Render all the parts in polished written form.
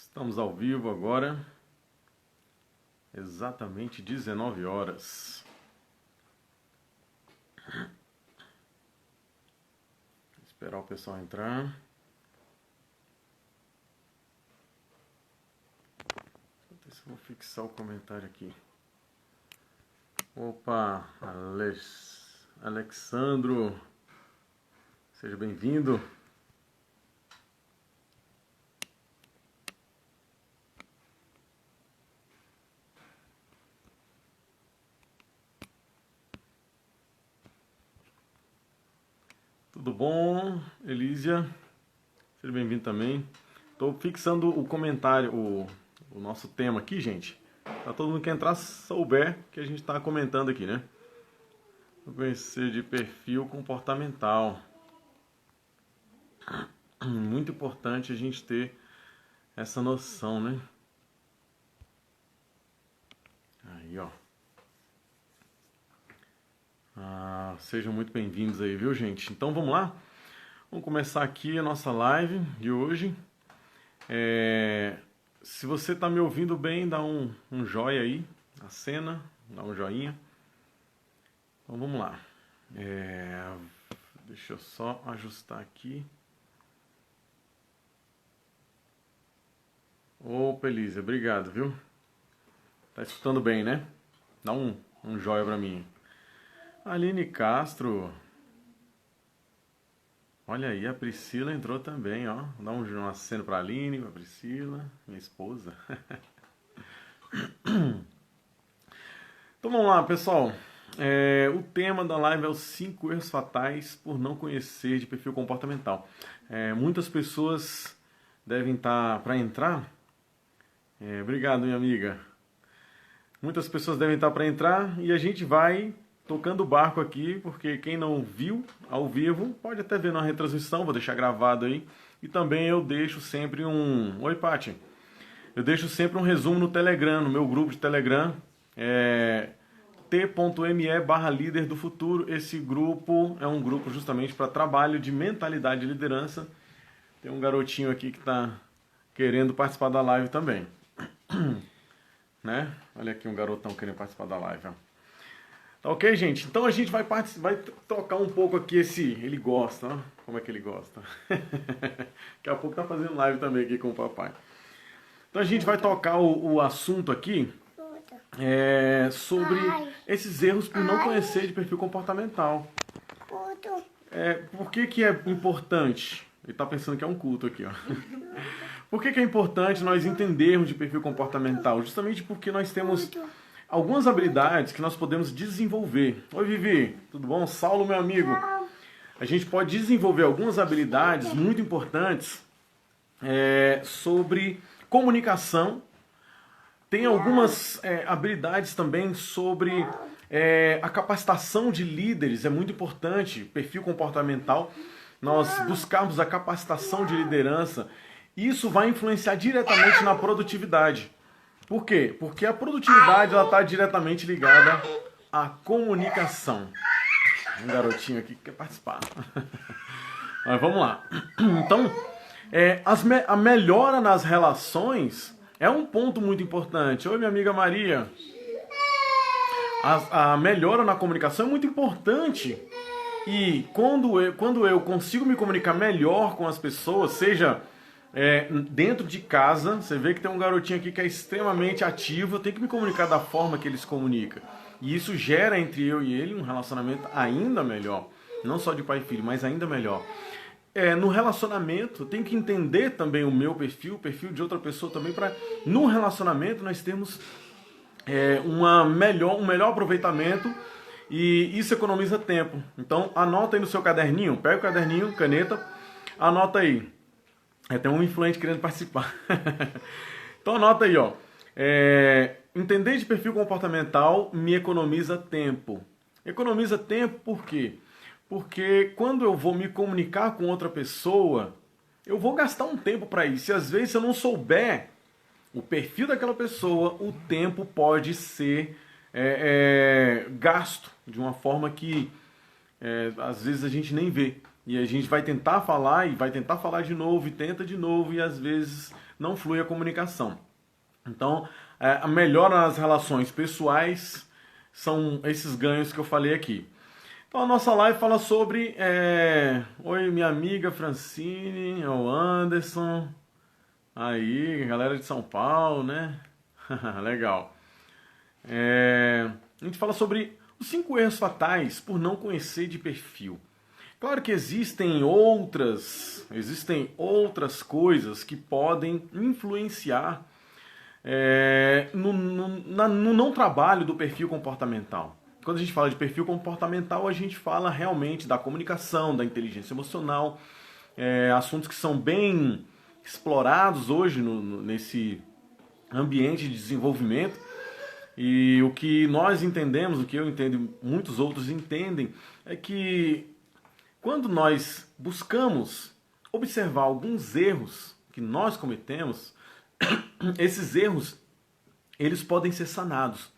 Estamos ao vivo agora, exatamente 19 horas. Vou esperar o pessoal entrar. Vou fixar o comentário aqui. Opa, Alexandro, seja bem-vindo. Tudo bom, Elísia? Seja bem-vindo também. Estou fixando o comentário, o nosso tema aqui, gente. Para todo mundo que entrar souber que a gente está comentando aqui, né? Vou conhecer de perfil comportamental. Muito importante a gente ter essa noção, né? Aí, ó. Sejam muito bem-vindos aí, viu, gente? Então, vamos lá? Vamos começar aqui a nossa live de hoje. Se você está me ouvindo bem, dá um joia aí, acena, dá um joinha. Então, vamos lá. Deixa eu só ajustar aqui. Opa, Elisa, obrigado, viu? Tá escutando bem, né? Dá um joia pra mim. Aline Castro. Olha aí, a Priscila entrou também, ó. Dá um aceno pra Aline, pra Priscila, minha esposa. Então vamos lá, pessoal. O tema da live é os 5 erros fatais por não conhecer de perfil comportamental. Muitas pessoas devem estar para entrar. Obrigado, minha amiga. Muitas pessoas devem estar para entrar e a gente vai tocando o barco aqui, porque quem não viu ao vivo pode até ver na retransmissão, vou deixar gravado aí. E também eu deixo sempre Oi, Paty. Eu deixo sempre um resumo no Telegram, no meu grupo de Telegram, t.me/líder do futuro. Esse grupo é um grupo justamente para trabalho de mentalidade de liderança. Tem um garotinho aqui que está querendo participar da live também. Né? Olha aqui um garotão querendo participar da live. Ó. Tá ok, gente? Então a gente vai tocar um pouco aqui ele gosta, ó. Como é que ele gosta? Daqui a pouco tá fazendo live também aqui com o papai. Então a gente vai tocar o assunto aqui sobre esses erros por não conhecer de perfil comportamental. Por que é importante? Ele tá pensando que é um culto aqui, ó. Por que é importante nós entendermos de perfil comportamental? Justamente porque nós temos algumas habilidades que nós podemos desenvolver. Oi, Vivi, tudo bom? Saulo, meu amigo. A gente pode desenvolver algumas habilidades muito importantes sobre comunicação. Tem algumas habilidades também sobre a capacitação de líderes. É muito importante, perfil comportamental, nós buscarmos a capacitação de liderança. Isso vai influenciar diretamente na produtividade. Por quê? Porque a produtividade está diretamente ligada à comunicação. Um garotinho aqui que quer participar. Mas vamos lá. Então, a melhora nas relações é um ponto muito importante. Oi, minha amiga Maria. A melhora na comunicação é muito importante. E quando eu consigo me comunicar melhor com as pessoas, seja dentro de casa, você vê que tem um garotinho aqui que é extremamente ativo, eu tenho que me comunicar da forma que ele se comunica. E isso gera entre eu e ele um relacionamento ainda melhor. Não só de pai e filho, mas ainda melhor. No relacionamento, eu tenho que entender também o meu perfil, o perfil de outra pessoa também, para no relacionamento nós termos um melhor aproveitamento. E isso economiza tempo. Então anota aí no seu caderninho, pega o caderninho, caneta, anota aí. Tem um influente querendo participar. Então anota aí, ó. Entender de perfil comportamental me economiza tempo. Economiza tempo por quê? Porque quando eu vou me comunicar com outra pessoa, eu vou gastar um tempo para isso. E às vezes, se eu não souber o perfil daquela pessoa, o tempo pode ser gasto de uma forma que às vezes a gente nem vê. E a gente vai tentar falar e vai tentar falar de novo e tenta de novo e às vezes não flui a comunicação. Então, a melhora nas relações pessoais são esses ganhos que eu falei aqui. Então, a nossa live fala sobre... Oi, minha amiga Francine, é o Anderson. Aí, galera de São Paulo, né? Legal. A gente fala sobre os 5 erros fatais por não conhecer de perfil. Claro que existem outras coisas que podem influenciar no não trabalho do perfil comportamental. Quando a gente fala de perfil comportamental, a gente fala realmente da comunicação, da inteligência emocional, assuntos que são bem explorados hoje nesse ambiente de desenvolvimento. E o que nós entendemos, o que eu entendo e muitos outros entendem, é que quando nós buscamos observar alguns erros que nós cometemos, esses erros, eles podem ser sanados.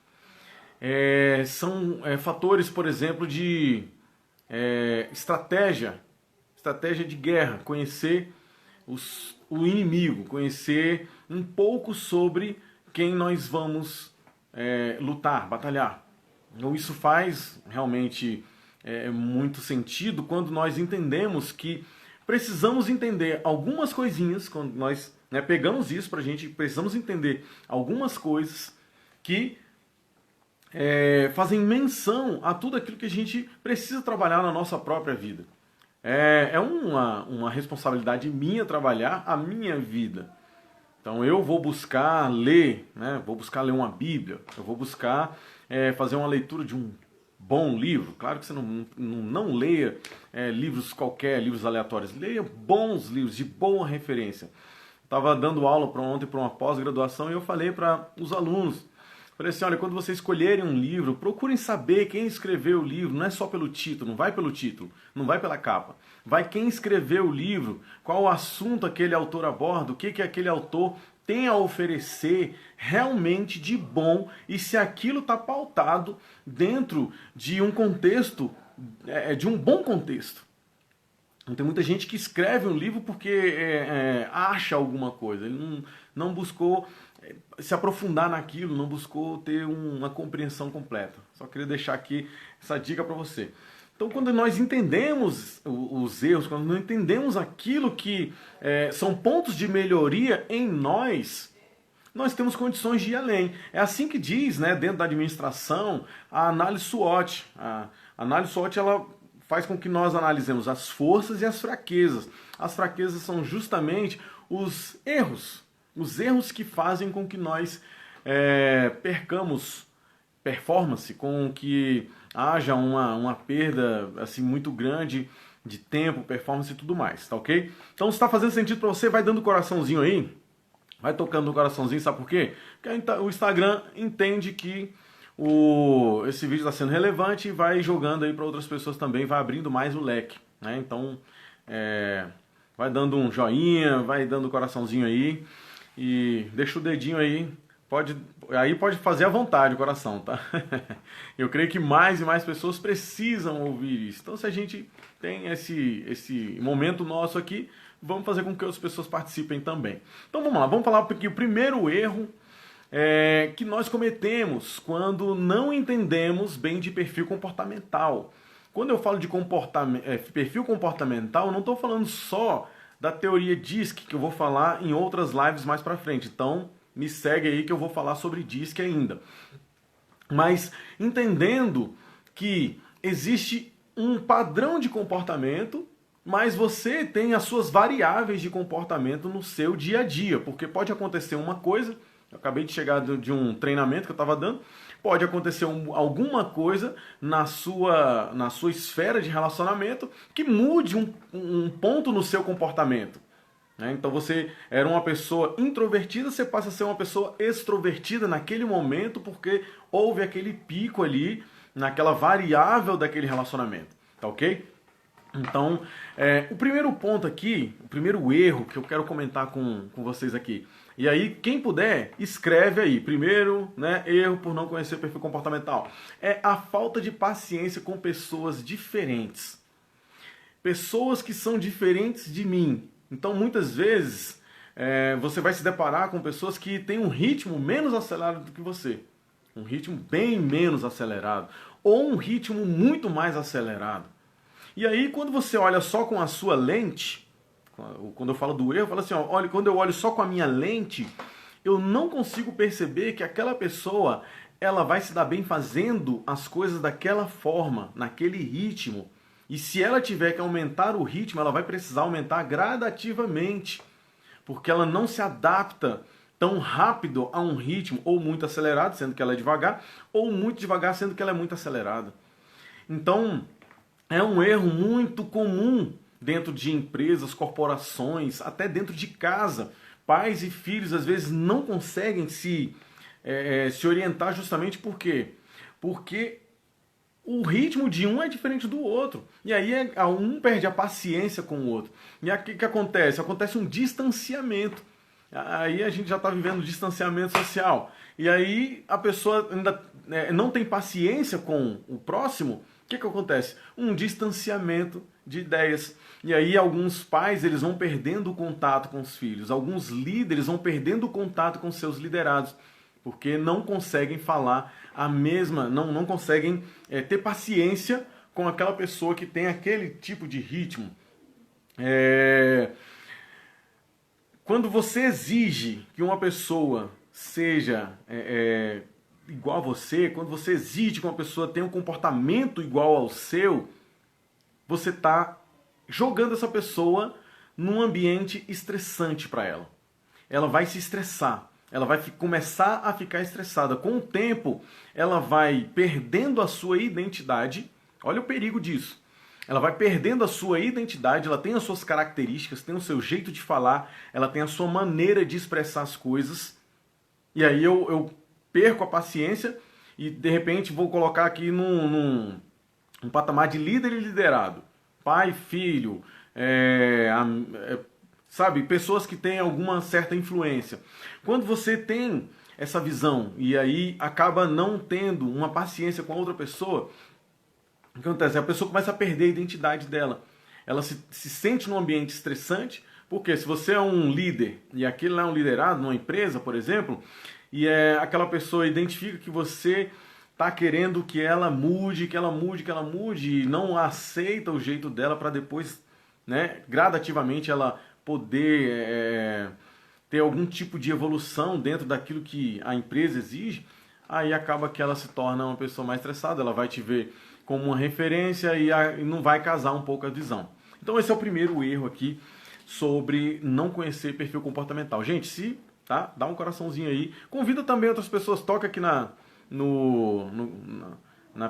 São fatores, por exemplo, de estratégia de guerra, conhecer o inimigo, conhecer um pouco sobre quem nós vamos lutar, batalhar. Então isso faz realmente muito sentido quando nós entendemos que precisamos entender algumas coisinhas, quando nós pegamos isso pra gente, precisamos entender algumas coisas que fazem menção a tudo aquilo que a gente precisa trabalhar na nossa própria vida. É uma responsabilidade minha trabalhar a minha vida. Então eu vou buscar ler, vou buscar ler uma Bíblia, eu vou buscar fazer uma leitura de um bom livro. Claro que você não leia livros qualquer, livros aleatórios. Leia bons livros, de boa referência. Estava dando aula ontem para uma pós-graduação e eu falei para os alunos, falei assim, olha, quando vocês escolherem um livro, procurem saber quem escreveu o livro, não é só pelo título, não vai pelo título, não vai pela capa. Vai quem escreveu o livro, qual o assunto aquele autor aborda, o que aquele autor tem a oferecer realmente de bom e se aquilo está pautado dentro de um contexto, de um bom contexto. Tem muita gente que escreve um livro porque acha alguma coisa, ele não buscou se aprofundar naquilo, não buscou ter uma compreensão completa. Só queria deixar aqui essa dica para você. Então, quando nós entendemos os erros, quando nós entendemos aquilo que são pontos de melhoria em nós temos condições de ir além. É assim que diz, dentro da administração, a análise SWOT. A análise SWOT, ela faz com que nós analisemos as forças e as fraquezas. As fraquezas são justamente os erros que fazem com que nós percamos performance, com que haja uma perda assim muito grande de tempo, performance e tudo mais, tá ok? Então se está fazendo sentido para você, vai dando coraçãozinho aí, vai tocando no coraçãozinho, sabe por quê? Porque o Instagram entende que esse vídeo está sendo relevante e vai jogando aí para outras pessoas também, vai abrindo mais o leque, né? Então vai dando um joinha, vai dando coraçãozinho aí e deixa o dedinho aí. Pode fazer à vontade o coração, tá? Eu creio que mais e mais pessoas precisam ouvir isso. Então, se a gente tem esse momento nosso aqui, vamos fazer com que outras pessoas participem também. Então, vamos lá. Vamos falar porque o primeiro erro que nós cometemos quando não entendemos bem de perfil comportamental. Quando eu falo de perfil comportamental, eu não estou falando só da teoria DISC, que eu vou falar em outras lives mais pra frente. Então, me segue aí que eu vou falar sobre DISC ainda. Mas entendendo que existe um padrão de comportamento, mas você tem as suas variáveis de comportamento no seu dia a dia. Porque pode acontecer uma coisa, eu acabei de chegar de um treinamento que eu estava dando, pode acontecer alguma coisa na sua esfera de relacionamento que mude um ponto no seu comportamento. Então você era uma pessoa introvertida, você passa a ser uma pessoa extrovertida naquele momento porque houve aquele pico ali, naquela variável daquele relacionamento, tá ok? Então, o primeiro ponto aqui, o primeiro erro que eu quero comentar com vocês aqui, e aí quem puder, escreve aí, primeiro erro por não conhecer o perfil comportamental, é a falta de paciência com pessoas diferentes. Pessoas que são diferentes de mim. Então, muitas vezes, você vai se deparar com pessoas que têm um ritmo menos acelerado do que você. Um ritmo bem menos acelerado. Ou um ritmo muito mais acelerado. E aí, quando você olha só com a sua lente, quando eu falo do erro, eu falo assim, ó, olha, quando eu olho só com a minha lente, eu não consigo perceber que aquela pessoa, ela vai se dar bem fazendo as coisas daquela forma, naquele ritmo. E se ela tiver que aumentar o ritmo, ela vai precisar aumentar gradativamente, porque ela não se adapta tão rápido a um ritmo ou muito acelerado, sendo que ela é devagar, ou muito devagar, sendo que ela é muito acelerada. Então, é um erro muito comum dentro de empresas, corporações, até dentro de casa. Pais e filhos, às vezes, não conseguem se orientar justamente por quê? Porque o ritmo de um é diferente do outro. E aí um perde a paciência com o outro. E aí o que acontece? Acontece um distanciamento. Aí a gente já está vivendo distanciamento social. E aí a pessoa ainda não tem paciência com o próximo. O que acontece? Um distanciamento de ideias. E aí alguns pais eles vão perdendo o contato com os filhos. Alguns líderes vão perdendo o contato com seus liderados. Porque não conseguem falar a mesma, não conseguem ter paciência com aquela pessoa que tem aquele tipo de ritmo. Quando você exige que uma pessoa seja igual a você, quando você exige que uma pessoa tenha um comportamento igual ao seu, você está jogando essa pessoa num ambiente estressante para ela. Ela vai se estressar. Ela vai começar a ficar estressada. Com o tempo, ela vai perdendo a sua identidade. Olha o perigo disso. Ela vai perdendo a sua identidade, ela tem as suas características, tem o seu jeito de falar, ela tem a sua maneira de expressar as coisas. E aí eu perco a paciência e, de repente, vou colocar aqui num patamar de líder e liderado. Pai, filho, sabe, pessoas que têm alguma certa influência. Quando você tem essa visão e aí acaba não tendo uma paciência com a outra pessoa, o que acontece? A pessoa começa a perder a identidade dela. Ela se sente num ambiente estressante, porque se você é um líder e aquele lá é um liderado numa empresa, por exemplo, e aquela pessoa identifica que você está querendo que ela mude, e não aceita o jeito dela para depois, né, gradativamente ela poder ter algum tipo de evolução dentro daquilo que a empresa exige, aí acaba que ela se torna uma pessoa mais estressada, ela vai te ver como uma referência e não vai casar um pouco a visão. Então esse é o primeiro erro aqui sobre não conhecer perfil comportamental. Gente, dá um coraçãozinho aí. Convida também outras pessoas, toca aqui na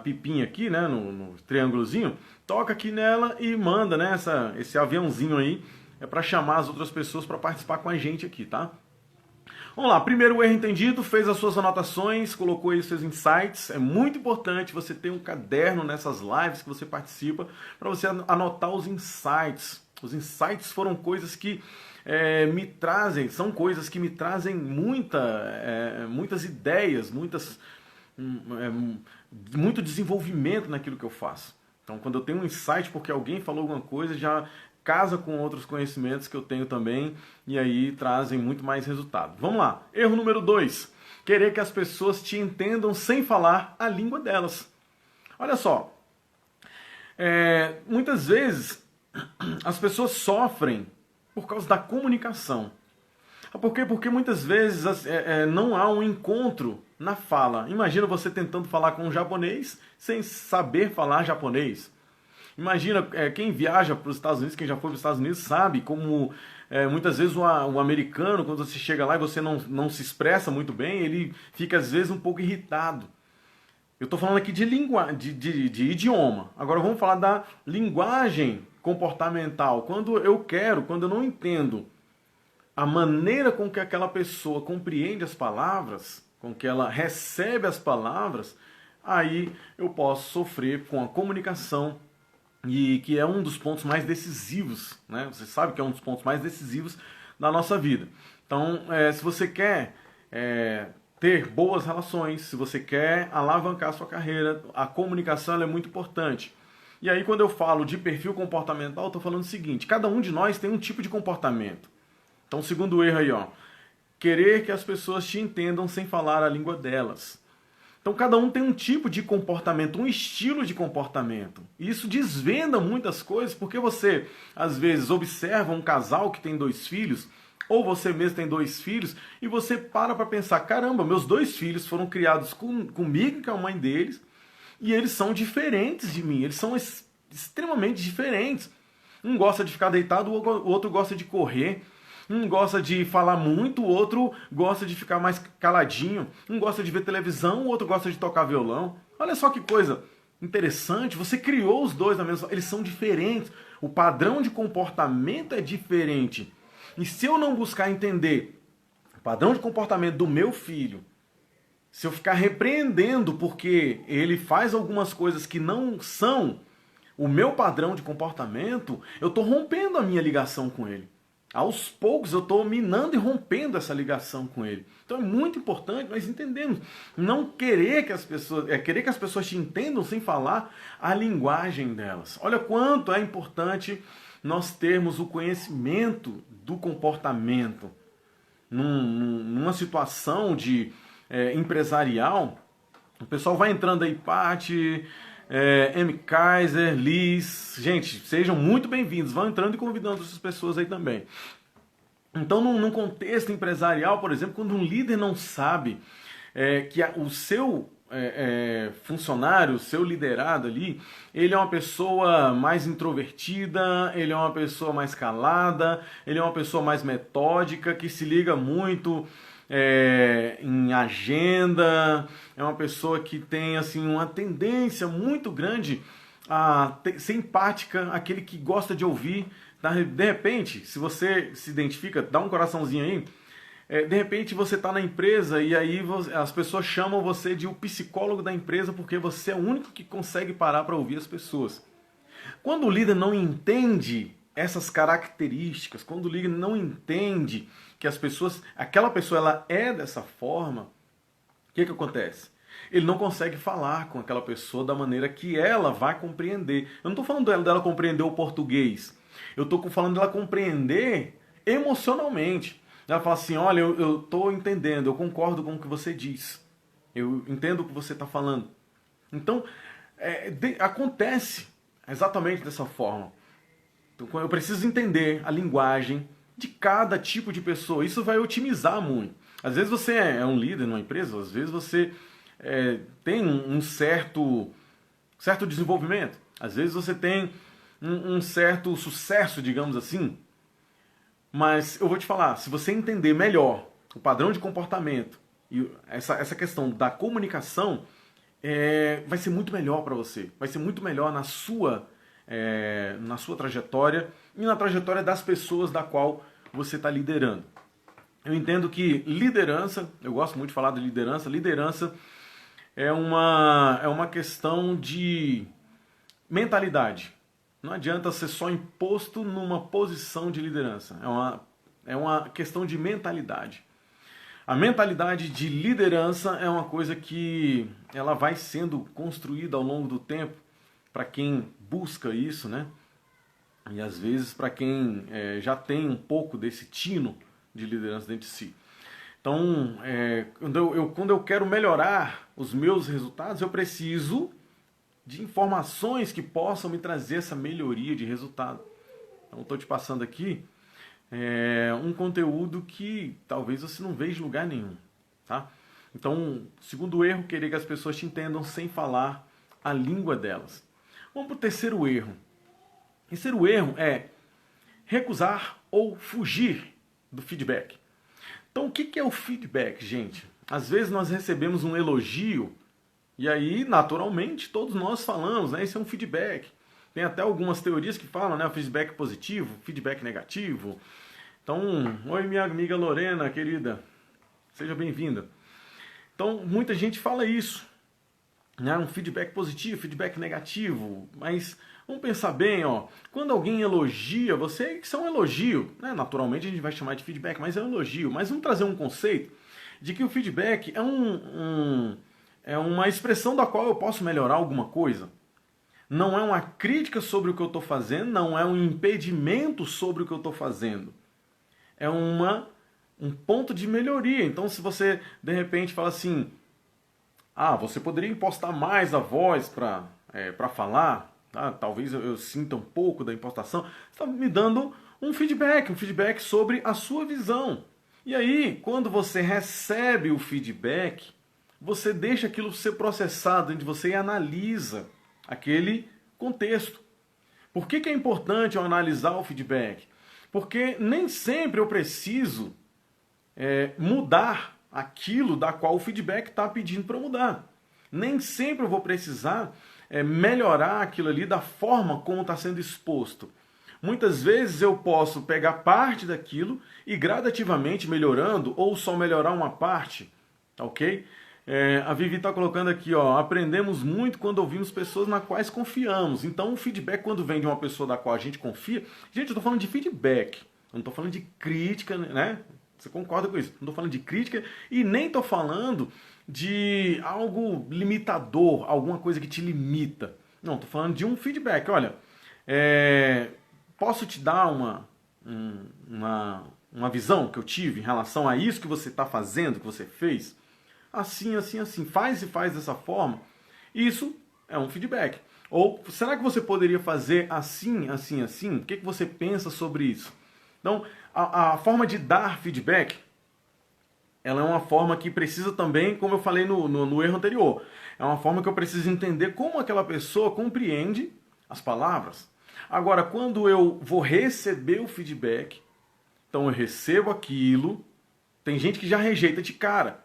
pipinha aqui, né, no triângulozinho, toca aqui nela e manda, né, esse aviãozinho aí, para chamar as outras pessoas para participar com a gente aqui, tá? Vamos lá, primeiro erro entendido, fez as suas anotações, colocou aí os seus insights. É muito importante você ter um caderno nessas lives que você participa para você anotar os insights. Os insights foram coisas que são coisas que me trazem muitas ideias, muito desenvolvimento naquilo que eu faço. Então, quando eu tenho um insight porque alguém falou alguma coisa, já casa com outros conhecimentos que eu tenho também e aí trazem muito mais resultado. Vamos lá. Erro número 2. Querer que as pessoas te entendam sem falar a língua delas. Olha só. Muitas vezes as pessoas sofrem por causa da comunicação. Por quê? Porque muitas vezes não há um encontro na fala. Imagina você tentando falar com um japonês sem saber falar japonês. Imagina, quem viaja para os Estados Unidos, quem já foi para os Estados Unidos, sabe como muitas vezes o americano, quando você chega lá e você não se expressa muito bem, ele fica às vezes um pouco irritado. Eu estou falando aqui de idioma. Agora vamos falar da linguagem comportamental. Quando eu não entendo a maneira com que aquela pessoa compreende as palavras, com que ela recebe as palavras, aí eu posso sofrer com a comunicação, e que é um dos pontos mais decisivos, né? Você sabe que é um dos pontos mais decisivos da nossa vida. Então, se você quer ter boas relações, se você quer alavancar a sua carreira, a comunicação ela é muito importante. E aí, quando eu falo de perfil comportamental, eu estou falando o seguinte: cada um de nós tem um tipo de comportamento. Então, segundo erro aí, ó, querer que as pessoas te entendam sem falar a língua delas. Então, cada um tem um tipo de comportamento, um estilo de comportamento. E isso desvenda muitas coisas, porque você, às vezes, observa um casal que tem 2 filhos, ou você mesmo tem 2 filhos, e você para pensar, caramba, meus 2 filhos foram criados comigo, que é a mãe deles, e eles são diferentes de mim, eles são extremamente diferentes. Um gosta de ficar deitado, o outro gosta de correr. Um gosta de falar muito, o outro gosta de ficar mais caladinho. Um gosta de ver televisão, o outro gosta de tocar violão. Olha só que coisa interessante. Você criou os dois na mesma... Eles são diferentes. O padrão de comportamento é diferente. E se eu não buscar entender o padrão de comportamento do meu filho, se eu ficar repreendendo porque ele faz algumas coisas que não são o meu padrão de comportamento, eu estou rompendo a minha ligação com ele. Aos poucos eu estou minando e rompendo essa ligação com ele. Então é muito importante nós entendermos. Não querer que as pessoas, querer que as pessoas te entendam sem falar a linguagem delas. Olha quanto é importante nós termos o conhecimento do comportamento. Numa situação de empresarial, o pessoal vai entrando aí, Paty, M. Kaiser, Liz, gente, sejam muito bem-vindos, vão entrando e convidando essas pessoas aí também. Então, num contexto empresarial, por exemplo, quando um líder não sabe que o seu funcionário, o seu liderado ali, ele é uma pessoa mais introvertida, ele é uma pessoa mais calada, ele é uma pessoa mais metódica, que se liga muito em agenda, é uma pessoa que tem assim uma tendência muito grande a ser empática, aquele que gosta de ouvir. De repente, se você se identifica, dá um coraçãozinho aí. De repente você está na empresa e aí as pessoas chamam você de o psicólogo da empresa porque você é o único que consegue parar para ouvir as pessoas. Quando o líder não entende essas características, quando o líder não entende que aquela pessoa ela é dessa forma, o que acontece? Ele não consegue falar com aquela pessoa da maneira que ela vai compreender. Eu não estou falando dela compreender o português, eu estou falando dela compreender emocionalmente. Ela fala assim, olha, eu estou entendendo, eu concordo com o que você diz. Eu entendo o que você está falando. Então, acontece exatamente dessa forma. Então, eu preciso entender a linguagem de cada tipo de pessoa. Isso vai otimizar muito. Às vezes você é um líder numa empresa, às vezes você tem um certo desenvolvimento. Às vezes você tem um certo sucesso, digamos assim. Mas eu vou te falar, se você entender melhor o padrão de comportamento e essa questão da comunicação, vai ser muito melhor para você. Vai ser muito melhor na sua trajetória e na trajetória das pessoas da qual você está liderando. Eu entendo que liderança, eu gosto muito de falar de liderança é uma questão de mentalidade. Não adianta ser só imposto numa posição de liderança. É uma questão de mentalidade. A mentalidade de liderança é uma coisa que ela vai sendo construída ao longo do tempo para quem busca isso, né? E às vezes para quem já tem um pouco desse tino de liderança dentro de si. Então, quando eu quero melhorar os meus resultados, eu preciso de informações que possam me trazer essa melhoria de resultado. Então, estou te passando aqui um conteúdo que talvez você não veja em lugar nenhum. Tá? Então, segundo erro, querer que as pessoas te entendam sem falar a língua delas. Vamos para o terceiro erro. O terceiro erro é recusar ou fugir do feedback. Então, o que é o feedback, gente? Às vezes nós recebemos um elogio e aí, naturalmente, todos nós falamos, né? Isso é um feedback. Tem até algumas teorias que falam, né? O feedback positivo, feedback negativo. Então, oi minha amiga Lorena, querida. Seja bem-vinda. Então, muita gente fala isso. Né? Um feedback positivo, feedback negativo. Mas vamos pensar bem, ó. Quando alguém elogia você, isso é um elogio. Né? Naturalmente a gente vai chamar de feedback, mas é um elogio. Mas vamos trazer um conceito de que o feedback é uma expressão da qual eu posso melhorar alguma coisa. Não é uma crítica sobre o que eu estou fazendo, não é um impedimento sobre o que eu estou fazendo. é um ponto de melhoria. Então, se você, de repente, fala assim, você poderia impostar mais a voz para falar, tá? Talvez eu sinta um pouco da impostação. Você está me dando um feedback sobre a sua visão. E aí, quando você recebe o feedback, você deixa aquilo ser processado dentro de você e analisa aquele contexto. Por que é importante eu analisar o feedback? Porque nem sempre eu preciso mudar aquilo da qual o feedback está pedindo para mudar. Nem sempre eu vou precisar melhorar aquilo ali da forma como está sendo exposto. Muitas vezes eu posso pegar parte daquilo e gradativamente melhorando, ou só melhorar uma parte, tá ok? A Vivi está colocando aqui, aprendemos muito quando ouvimos pessoas nas quais confiamos. Então o feedback, quando vem de uma pessoa da qual a gente confia, gente, eu estou falando de feedback, eu não estou falando de crítica, né? Você concorda com isso? Não estou falando de crítica e nem estou falando de algo limitador, alguma coisa que te limita. Não, estou falando de um feedback. Olha, posso te dar uma visão que eu tive em relação a isso que você está fazendo, que você fez? Assim, assim, assim. Faz dessa forma. Isso é um feedback. Ou será que você poderia fazer assim, assim, assim? O que você pensa sobre isso? Então, a forma de dar feedback, ela é uma forma que precisa também, como eu falei no erro anterior, é uma forma que eu preciso entender como aquela pessoa compreende as palavras. Agora, quando eu vou receber o feedback, então eu recebo aquilo, tem gente que já rejeita de cara.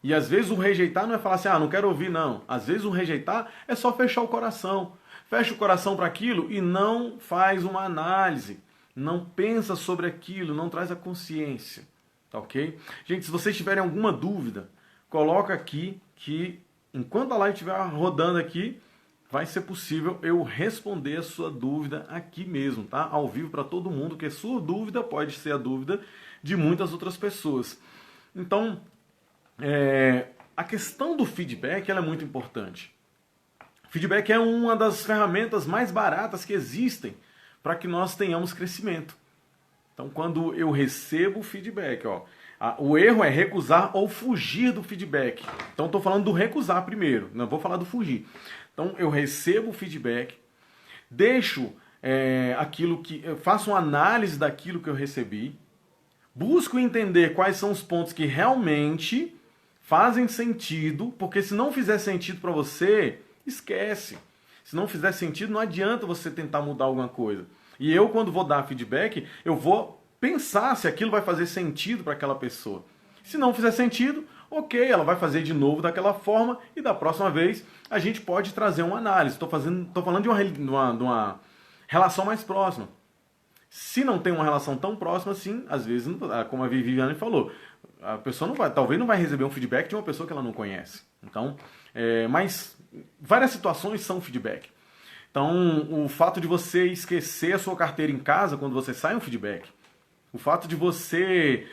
E às vezes o rejeitar não é falar assim, não quero ouvir, não. Às vezes o rejeitar é só fechar o coração. Fecha o coração para aquilo e não faz uma análise. Não pensa sobre aquilo, não traz a consciência. Tá ok? Gente, se vocês tiverem alguma dúvida, coloca aqui que enquanto a live estiver rodando aqui, vai ser possível eu responder a sua dúvida aqui mesmo, tá? Ao vivo para todo mundo, que a sua dúvida pode ser a dúvida de muitas outras pessoas. Então, a questão do feedback ela é muito importante. Feedback é uma das ferramentas mais baratas que existem para que nós tenhamos crescimento. Então, quando eu recebo o feedback, o erro é recusar ou fugir do feedback. Então, estou falando do recusar primeiro, não vou falar do fugir. Então, eu recebo o feedback, deixo faço uma análise daquilo que eu recebi, busco entender quais são os pontos que realmente fazem sentido, porque se não fizer sentido para você, esquece. Se não fizer sentido, não adianta você tentar mudar alguma coisa. E eu, quando vou dar feedback, eu vou pensar se aquilo vai fazer sentido para aquela pessoa. Se não fizer sentido, ok, ela vai fazer de novo daquela forma e da próxima vez a gente pode trazer uma análise. Estou falando de uma relação mais próxima. Se não tem uma relação tão próxima assim, às vezes, como a Viviane falou, a pessoa talvez não vai receber um feedback de uma pessoa que ela não conhece. Então, mas várias situações são feedback. Então, o fato de você esquecer a sua carteira em casa quando você sai é um feedback. O fato de você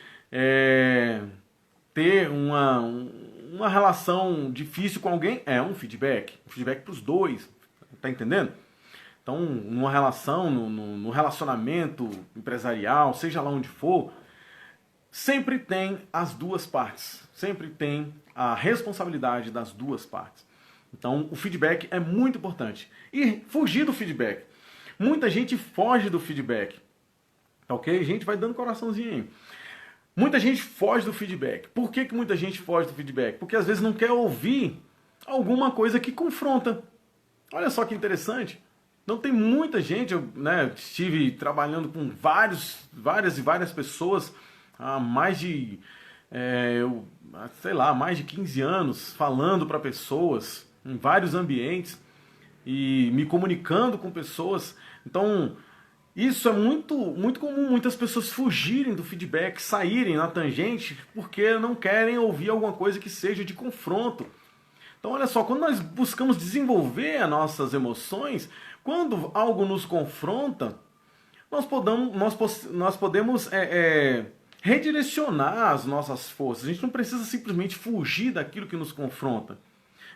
ter uma relação difícil com alguém é um feedback. Um feedback para os dois. Tá entendendo? Então, numa relação, no relacionamento empresarial, seja lá onde for, sempre tem as duas partes. Sempre tem a responsabilidade das duas partes. Então, o feedback é muito importante. E fugir do feedback. Muita gente foge do feedback. Ok? A gente vai dando coraçãozinho aí. Muita gente foge do feedback. Por que muita gente foge do feedback? Porque às vezes não quer ouvir alguma coisa que confronta. Olha só que interessante. Não tem muita gente, eu estive trabalhando com várias pessoas há mais de, mais de 15 anos, falando para pessoas em vários ambientes e me comunicando com pessoas. Então, isso é muito, muito comum, muitas pessoas fugirem do feedback, saírem na tangente porque não querem ouvir alguma coisa que seja de confronto. Então, olha só, quando nós buscamos desenvolver as nossas emoções, quando algo nos confronta, nós podemos redirecionar as nossas forças. A gente não precisa simplesmente fugir daquilo que nos confronta.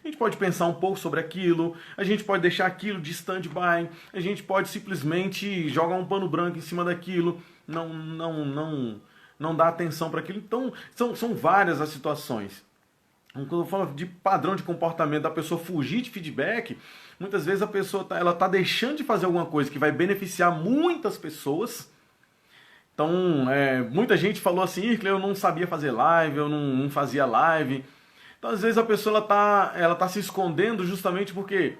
A gente pode pensar um pouco sobre aquilo, a gente pode deixar aquilo de stand-by, a gente pode simplesmente jogar um pano branco em cima daquilo, não dar atenção para aquilo. Então, são várias as situações. Quando eu falo de padrão de comportamento da pessoa fugir de feedback, muitas vezes a pessoa ela tá deixando de fazer alguma coisa que vai beneficiar muitas pessoas. Então, muita gente falou assim, eu não sabia fazer live, eu não fazia live. Então, às vezes a pessoa ela tá se escondendo justamente porque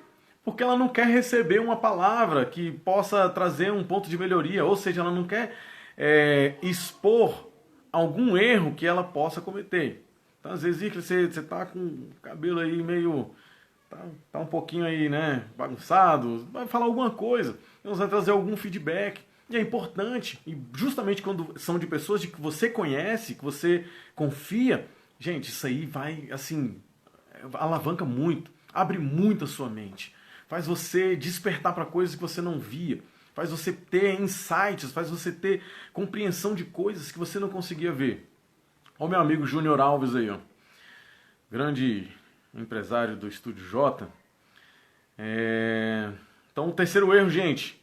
ela não quer receber uma palavra que possa trazer um ponto de melhoria, ou seja, ela não quer expor algum erro que ela possa cometer. Então, às vezes, você tá com o cabelo aí meio... Tá um pouquinho aí, né, bagunçado, vai falar alguma coisa, vai trazer algum feedback. E é importante, e justamente quando são de pessoas que você conhece, que você confia, gente, isso aí vai, assim, alavanca muito, abre muito a sua mente, faz você despertar para coisas que você não via, faz você ter insights, faz você ter compreensão de coisas que você não conseguia ver. Olha o meu amigo Júnior Alves aí, ó, grande empresário do Estúdio J. Então, o terceiro erro, gente,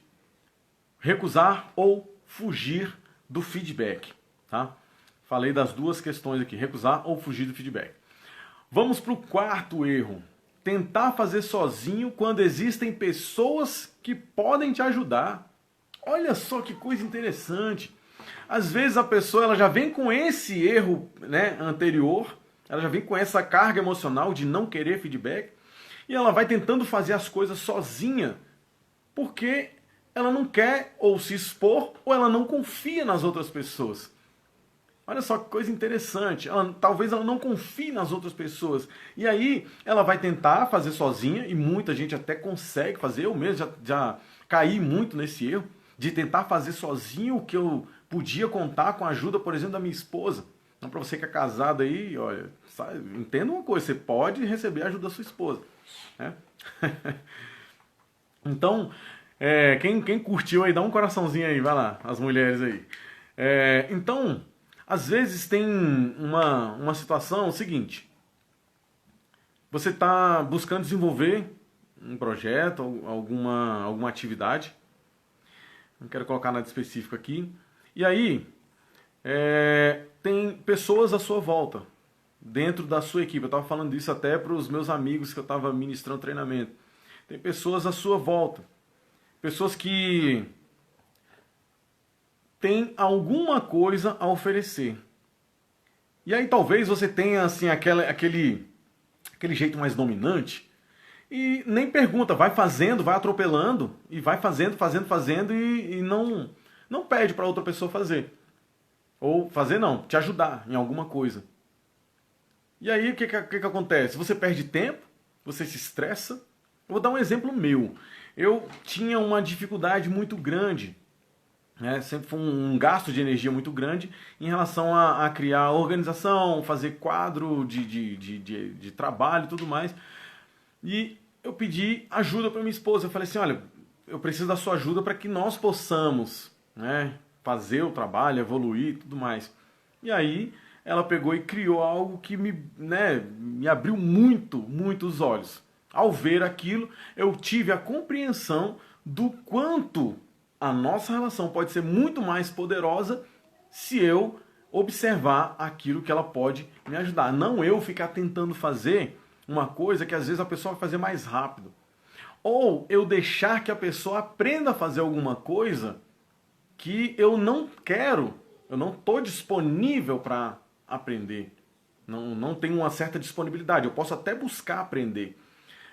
recusar ou fugir do feedback, tá? Falei das duas questões aqui, recusar ou fugir do feedback. Vamos para o quarto erro. Tentar fazer sozinho quando existem pessoas que podem te ajudar. Olha só que coisa interessante. Às vezes a pessoa ela já vem com esse erro, né, anterior, ela já vem com essa carga emocional de não querer feedback, e ela vai tentando fazer as coisas sozinha, porque ela não quer ou se expor, ou ela não confia nas outras pessoas. Olha só que coisa interessante. Talvez ela não confie nas outras pessoas. E aí ela vai tentar fazer sozinha, e muita gente até consegue fazer. Eu mesmo já caí muito nesse erro, de tentar fazer sozinho o que eu podia contar com a ajuda, por exemplo, da minha esposa. Então, para você que é casado aí, olha, entenda uma coisa, você pode receber a ajuda da sua esposa, né? Então, quem curtiu aí, dá um coraçãozinho aí, vai lá, as mulheres aí. Então, às vezes tem uma situação seguinte, você está buscando desenvolver um projeto, alguma atividade, não quero colocar nada específico aqui, e aí tem pessoas à sua volta, dentro da sua equipe. Eu estava falando isso até para os meus amigos que eu estava ministrando treinamento. Tem pessoas à sua volta, pessoas que têm alguma coisa a oferecer. E aí talvez você tenha assim aquele jeito mais dominante e nem pergunta, vai fazendo, vai atropelando e vai fazendo e não pede para outra pessoa fazer. Ou fazer não, te ajudar em alguma coisa. E aí o que acontece? Você perde tempo, você se estressa. Eu vou dar um exemplo meu. Eu tinha uma dificuldade muito grande, né? Sempre foi um gasto de energia muito grande em relação a criar organização, fazer quadro de trabalho e tudo mais. E eu pedi ajuda para minha esposa. Eu falei assim, olha, eu preciso da sua ajuda para que nós possamos, né, fazer o trabalho, evoluir e tudo mais. E aí ela pegou e criou algo que me abriu muito os olhos. Ao ver aquilo, eu tive a compreensão do quanto a nossa relação pode ser muito mais poderosa se eu observar aquilo que ela pode me ajudar. Não eu ficar tentando fazer uma coisa que às vezes a pessoa vai fazer mais rápido. Ou eu deixar que a pessoa aprenda a fazer alguma coisa que eu não quero, eu não estou disponível para aprender. Não tenho uma certa disponibilidade. Eu posso até buscar aprender.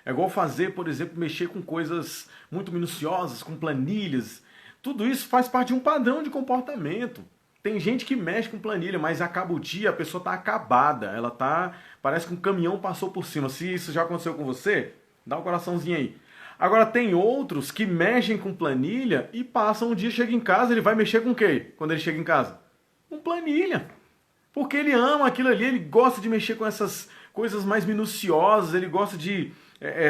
É igual fazer, por exemplo, mexer com coisas muito minuciosas, com planilhas. Tudo isso faz parte de um padrão de comportamento. Tem gente que mexe com planilha, mas acaba o dia, a pessoa está acabada. Ela parece que um caminhão passou por cima. Se isso já aconteceu com você, dá um coraçãozinho aí. Agora tem outros que mexem com planilha e passam um dia, chega em casa, ele vai mexer com o quê? Quando ele chega em casa? Com planilha. Porque ele ama aquilo ali, ele gosta de mexer com essas coisas mais minuciosas, ele gosta de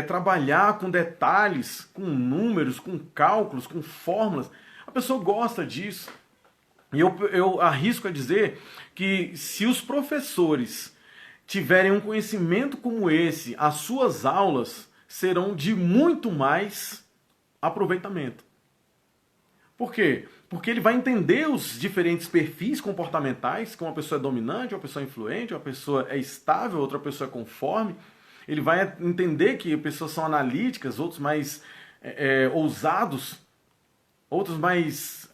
trabalhar com detalhes, com números, com cálculos, com fórmulas. A pessoa gosta disso. E eu arrisco a dizer que se os professores tiverem um conhecimento como esse, as suas aulas serão de muito mais aproveitamento. Por quê? Porque ele vai entender os diferentes perfis comportamentais, que uma pessoa é dominante, uma pessoa é influente, uma pessoa é estável, outra pessoa é conforme. Ele vai entender que pessoas são analíticas, outros mais ousados, outros mais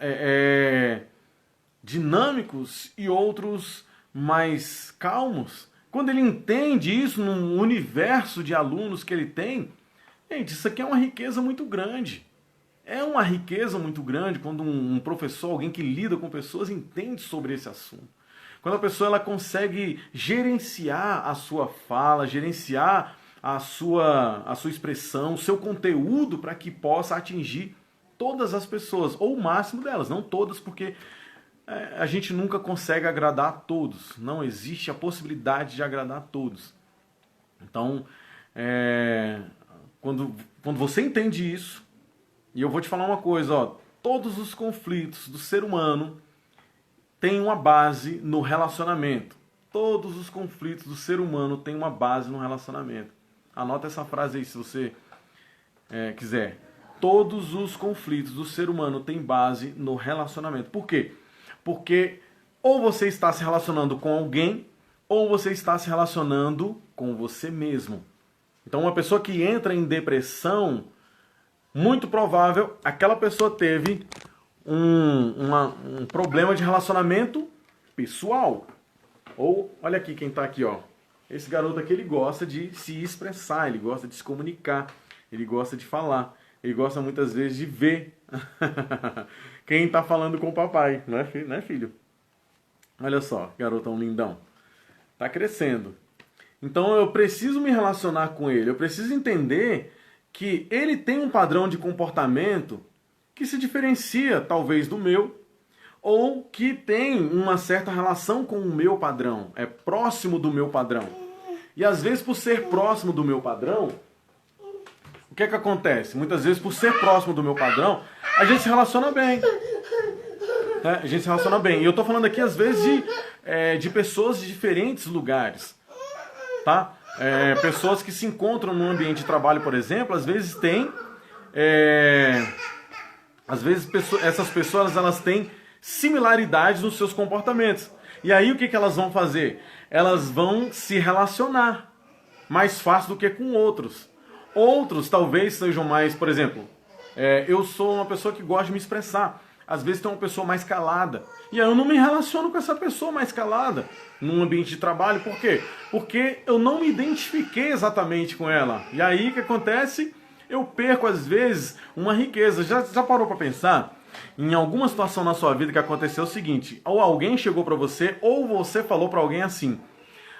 dinâmicos e outros mais calmos. Quando ele entende isso num universo de alunos que ele tem, gente, isso aqui é uma riqueza muito grande. É uma riqueza muito grande quando um professor, alguém que lida com pessoas, entende sobre esse assunto. Quando a pessoa ela consegue gerenciar a sua fala, gerenciar a sua expressão, o seu conteúdo para que possa atingir todas as pessoas, ou o máximo delas, não todas, porque a gente nunca consegue agradar a todos. Não existe a possibilidade de agradar a todos. Então, quando você entende isso, e eu vou te falar uma coisa, ó, todos os conflitos do ser humano têm uma base no relacionamento. Todos os conflitos do ser humano têm uma base no relacionamento. Anota essa frase aí se você quiser. Todos os conflitos do ser humano têm base no relacionamento. Por quê? Porque ou você está se relacionando com alguém, ou você está se relacionando com você mesmo. Então uma pessoa que entra em depressão, muito provável, aquela pessoa teve um problema de relacionamento pessoal. Ou, olha aqui quem está aqui, ó. Esse garoto aqui, ele gosta de se expressar, ele gosta de se comunicar, ele gosta de falar, ele gosta muitas vezes de ver quem está falando com o papai, não é filho? Olha só, garotão lindão. Está crescendo. Então eu preciso me relacionar com ele, eu preciso entender que ele tem um padrão de comportamento que se diferencia, talvez, do meu, ou que tem uma certa relação com o meu padrão, é próximo do meu padrão. E às vezes, por ser próximo do meu padrão, o que acontece? Muitas vezes, por ser próximo do meu padrão, a gente se relaciona bem. A gente se relaciona bem. E eu estou falando aqui, às vezes, de pessoas de diferentes lugares. Tá? Pessoas que se encontram num ambiente de trabalho, por exemplo, às vezes tem... às vezes essas pessoas elas têm similaridades nos seus comportamentos. E aí o que elas vão fazer? Elas vão se relacionar mais fácil do que com outros. Outros talvez sejam mais, por exemplo, eu sou uma pessoa que gosta de me expressar. Às vezes tem uma pessoa mais calada. E aí eu não me relaciono com essa pessoa mais calada num ambiente de trabalho. Por quê? Porque eu não me identifiquei exatamente com ela. E aí o que acontece? Eu perco, às vezes, uma riqueza. Já parou para pensar? Em alguma situação na sua vida que aconteceu o seguinte: ou alguém chegou para você, ou você falou para alguém assim: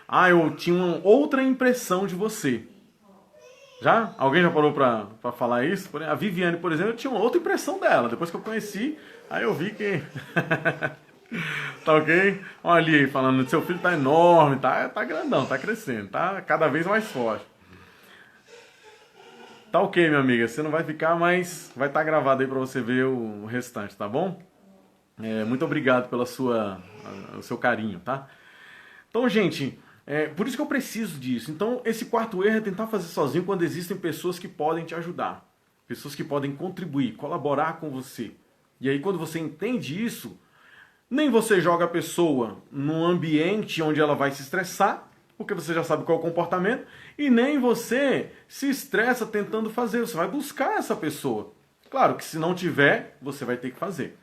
ah, eu tinha uma outra impressão de você. Já? Alguém já parou pra falar isso? A Viviane, por exemplo, eu tinha uma outra impressão dela. Depois que eu conheci, aí eu vi que... tá ok? Olha ali, falando, seu filho tá enorme, tá grandão, tá crescendo, tá cada vez mais forte. Tá ok, minha amiga, você não vai ficar, mas vai estar gravado aí pra você ver o restante, tá bom? Muito obrigado pelo seu carinho, tá? Então, gente... por isso que eu preciso disso. Então, esse quarto erro é tentar fazer sozinho quando existem pessoas que podem te ajudar. Pessoas que podem contribuir, colaborar com você. E aí, quando você entende isso, nem você joga a pessoa num ambiente onde ela vai se estressar, porque você já sabe qual é o comportamento, e nem você se estressa tentando fazer. Você vai buscar essa pessoa. Claro que se não tiver, você vai ter que fazer.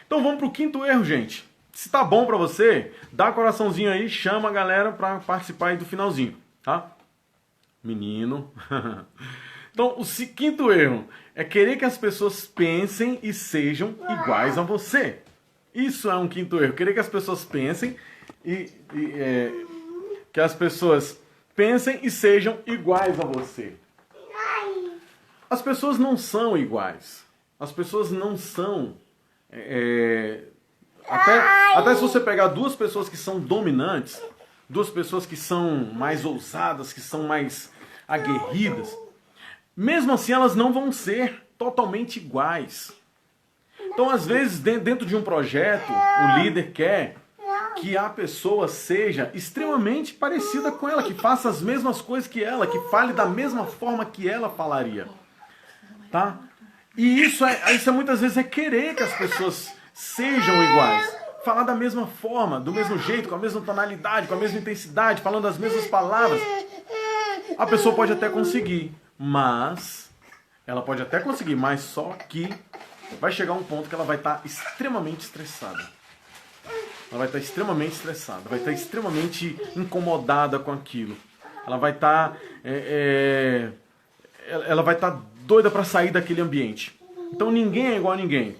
Então, vamos para o quinto erro, gente. Se tá bom pra você, dá coraçãozinho aí, chama a galera pra participar aí do finalzinho, tá? Menino. Então, o quinto erro é querer que as pessoas pensem e sejam iguais a você. Isso é um quinto erro. Querer que as pessoas pensem que as pessoas pensem e sejam iguais a você. As pessoas não são iguais. As pessoas não são... Até se você pegar duas pessoas que são dominantes, duas pessoas que são mais ousadas, que são mais aguerridas, mesmo assim elas não vão ser totalmente iguais. Então, às vezes, dentro de um projeto, o líder quer que a pessoa seja extremamente parecida com ela, que faça as mesmas coisas que ela, que fale da mesma forma que ela falaria, tá? E isso muitas vezes é querer que as pessoas sejam iguais. Falar da mesma forma, do mesmo jeito, com a mesma tonalidade, com a mesma intensidade, falando as mesmas palavras. A pessoa pode até conseguir, mas só que vai chegar um ponto que ela vai estar extremamente estressada. Ela vai estar extremamente estressada, vai estar extremamente incomodada com aquilo. Ela vai estar, ela vai estar doida para sair daquele ambiente. Então ninguém é igual a ninguém.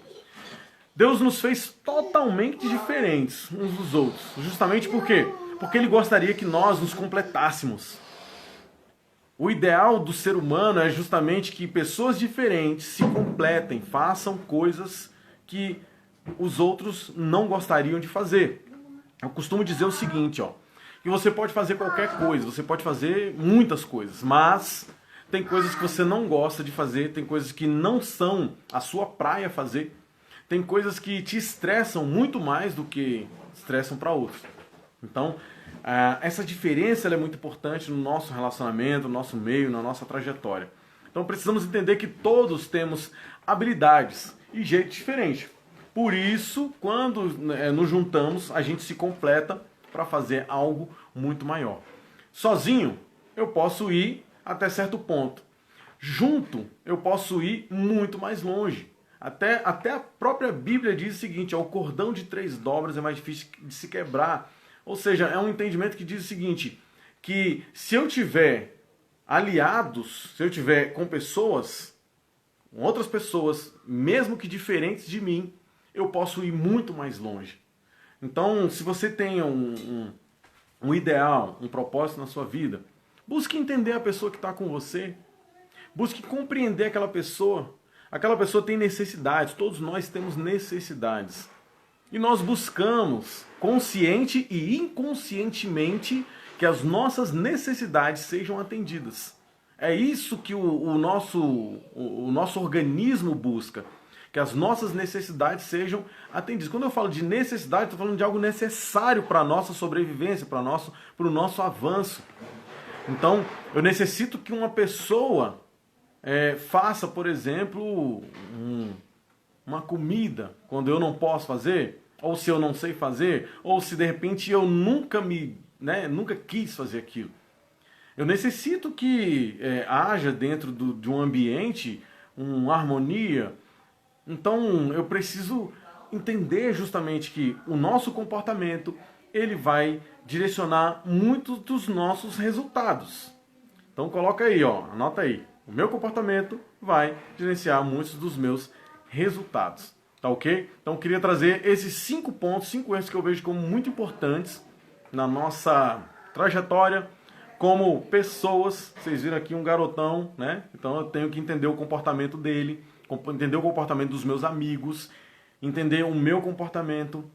Deus nos fez totalmente diferentes uns dos outros. Justamente por quê? Porque Ele gostaria que nós nos completássemos. O ideal do ser humano é justamente que pessoas diferentes se completem, façam coisas que os outros não gostariam de fazer. Eu costumo dizer o seguinte, que você pode fazer qualquer coisa, você pode fazer muitas coisas, mas tem coisas que você não gosta de fazer, tem coisas que não são a sua praia fazer, tem coisas que te estressam muito mais do que estressam para outros. Então, essa diferença ela é muito importante no nosso relacionamento, no nosso meio, na nossa trajetória. Então precisamos entender que todos temos habilidades e jeito diferente. Por isso, quando nos juntamos, a gente se completa para fazer algo muito maior. Sozinho, eu posso ir até certo ponto. Junto, eu posso ir muito mais longe. Até a própria Bíblia diz o seguinte, o cordão de 3 dobras é mais difícil de se quebrar. Ou seja, é um entendimento que diz o seguinte, que se eu tiver aliados, se eu tiver com pessoas, com outras pessoas, mesmo que diferentes de mim, eu posso ir muito mais longe. Então, se você tem um ideal, um propósito na sua vida, busque entender a pessoa que está com você, busque compreender aquela pessoa. Aquela pessoa tem necessidades, todos nós temos necessidades. E nós buscamos, consciente e inconscientemente, que as nossas necessidades sejam atendidas. É isso que o nosso organismo busca, que as nossas necessidades sejam atendidas. Quando eu falo de necessidade, estou falando de algo necessário para a nossa sobrevivência, para o nosso avanço. Então, eu necessito que uma pessoa faça, por exemplo, uma comida, quando eu não posso fazer, ou se eu não sei fazer, ou se de repente eu nunca quis fazer aquilo. Eu necessito que haja dentro de um ambiente uma harmonia. Então eu preciso entender justamente que o nosso comportamento ele vai direcionar muitos dos nossos resultados. Então coloca aí, anota aí. O meu comportamento vai gerenciar muitos dos meus resultados. Tá ok? Então eu queria trazer esses 5 pontos, 5 erros que eu vejo como muito importantes na nossa trajetória como pessoas. Vocês viram aqui um garotão, né? Então eu tenho que entender o comportamento dele, entender o comportamento dos meus amigos, entender o meu comportamento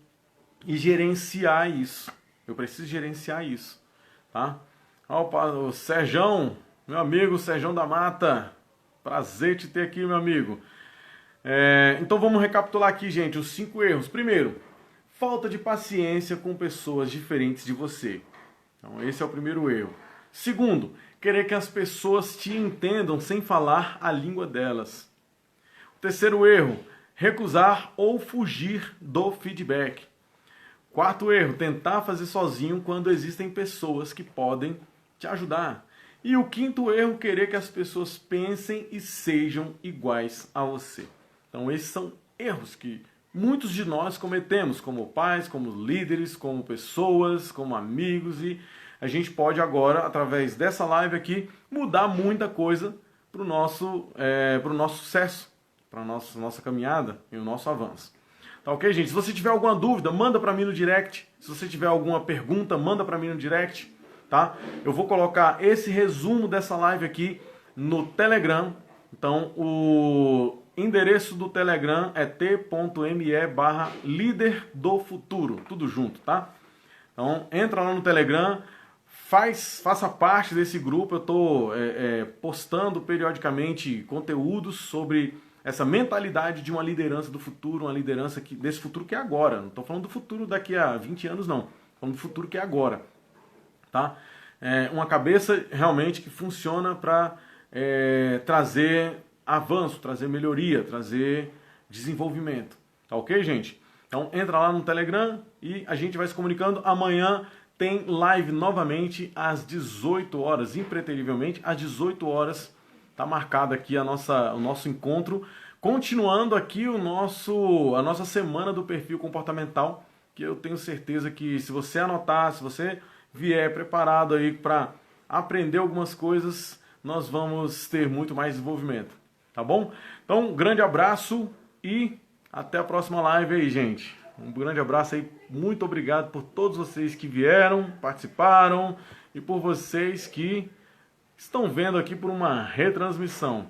e gerenciar isso. Eu preciso gerenciar isso, tá? Opa, o Serjão, meu amigo Serjão da Mata, prazer te ter aqui, meu amigo. Então vamos recapitular aqui, gente, os 5 erros. Primeiro, falta de paciência com pessoas diferentes de você. Então esse é o primeiro erro. Segundo, querer que as pessoas te entendam sem falar a língua delas. O terceiro erro, recusar ou fugir do feedback. Quarto erro, tentar fazer sozinho quando existem pessoas que podem te ajudar. E o quinto erro, querer que as pessoas pensem e sejam iguais a você. Então esses são erros que muitos de nós cometemos, como pais, como líderes, como pessoas, como amigos, e a gente pode agora, através dessa live aqui, mudar muita coisa para o nosso sucesso, para a nossa caminhada e o nosso avanço. Tá ok, gente? Se você tiver alguma dúvida, manda para mim no direct. Se você tiver alguma pergunta, manda para mim no direct, tá? Eu vou colocar esse resumo dessa live aqui no Telegram. Então, o endereço do Telegram é t.me/líder do futuro, tudo junto, tá? Então, entra lá no Telegram, faça parte desse grupo. Eu estou postando periodicamente conteúdos sobre essa mentalidade de uma liderança do futuro, uma liderança desse futuro que é agora. Não estou falando do futuro daqui a 20 anos, não. Estou falando do futuro que é agora. Tá? Uma cabeça realmente que funciona para trazer avanço, trazer melhoria, trazer desenvolvimento. Tá ok, gente? Então entra lá no Telegram e a gente vai se comunicando. Amanhã tem live novamente às 18 horas, impreterivelmente, às 18 horas. Tá marcado aqui o nosso encontro. Continuando aqui a nossa semana do perfil comportamental, que eu tenho certeza que se você anotar, se você vier preparado aí para aprender algumas coisas, nós vamos ter muito mais desenvolvimento, tá bom? Então, um grande abraço e até a próxima live aí, gente. Um grande abraço aí, muito obrigado por todos vocês que vieram, participaram e por vocês que estão vendo aqui por uma retransmissão.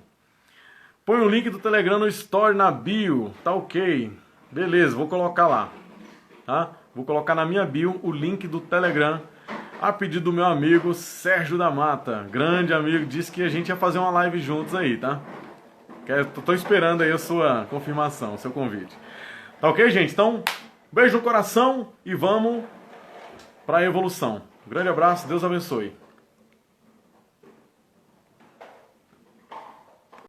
Põe o link do Telegram no Story, na bio, tá ok? Beleza, vou colocar lá, tá? Vou colocar na minha bio o link do Telegram, a pedido do meu amigo Sérgio da Mata, grande amigo, disse que a gente ia fazer uma live juntos aí, tá? Tô esperando aí a sua confirmação, o seu convite. Tá ok, gente? Então, beijo no coração e vamos para a evolução. Um grande abraço, Deus abençoe.